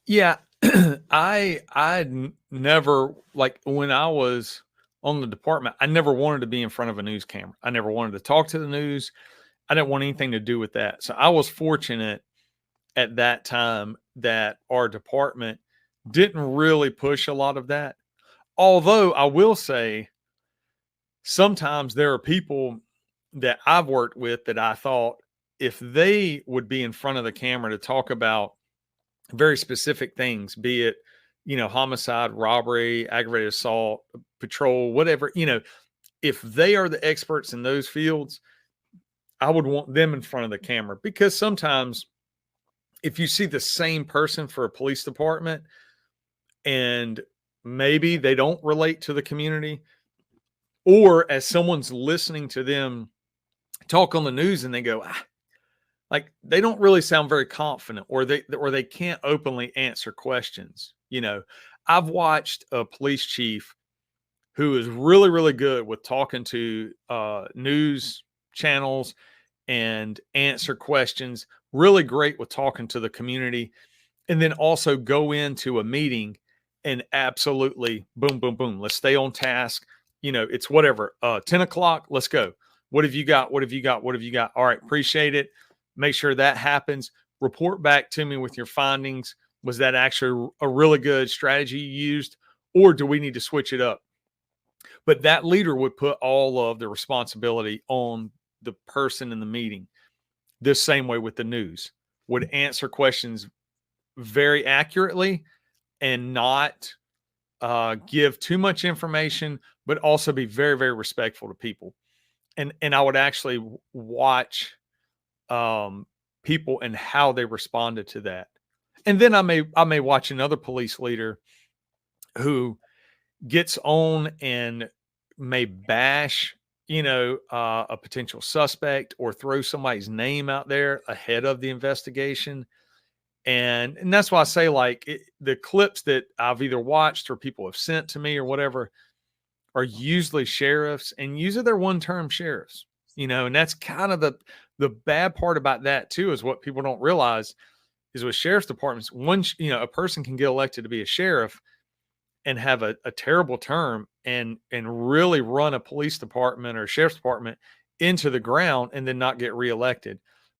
Yeah, never, like, when I was on the department, I never wanted to be in front of a news camera. I never wanted to talk to the news. I didn't want anything to do with that. So I was fortunate at that time that our department didn't really push a lot of that. Although I will say sometimes there are people that I've worked with that I thought if they would be in front of the camera to talk about very specific things, be it, homicide, robbery, aggravated assault, patrol, whatever, if they are the experts in those fields, I would want them in front of the camera because sometimes if you see the same person for a police department and maybe they don't relate to the community, or as someone's listening to them talk on the news and they go, like they don't really sound very confident, or they can't openly answer questions. I've watched a police chief who is really really good with talking to news channels and answer questions, really great with talking to the community, and then also go into a meeting and absolutely boom boom boom, let's stay on task. It's whatever, 10 o'clock, let's go. What have you got? What have you got? What have you got? All right, appreciate it. Make sure that happens. Report back to me with your findings. Was that actually a really good strategy you used, or do we need to switch it up? But that leader would put all of the responsibility on the person in the meeting. This same way with the news, would answer questions very accurately and not give too much information, but also be very, very respectful to people. And I would actually watch um, people and how they responded to that. And then I may watch another police leader who gets on and may bash, a potential suspect or throw somebody's name out there ahead of the investigation. And that's why I say, like, the clips that I've either watched or people have sent to me or whatever are usually sheriffs, and usually they're one-term sheriffs, and that's kind of the bad part about that too, is what people don't realize is with sheriff's departments, once, a person can get elected to be a sheriff and have a terrible term and really run a police department or sheriff's department into the ground and then not get reelected.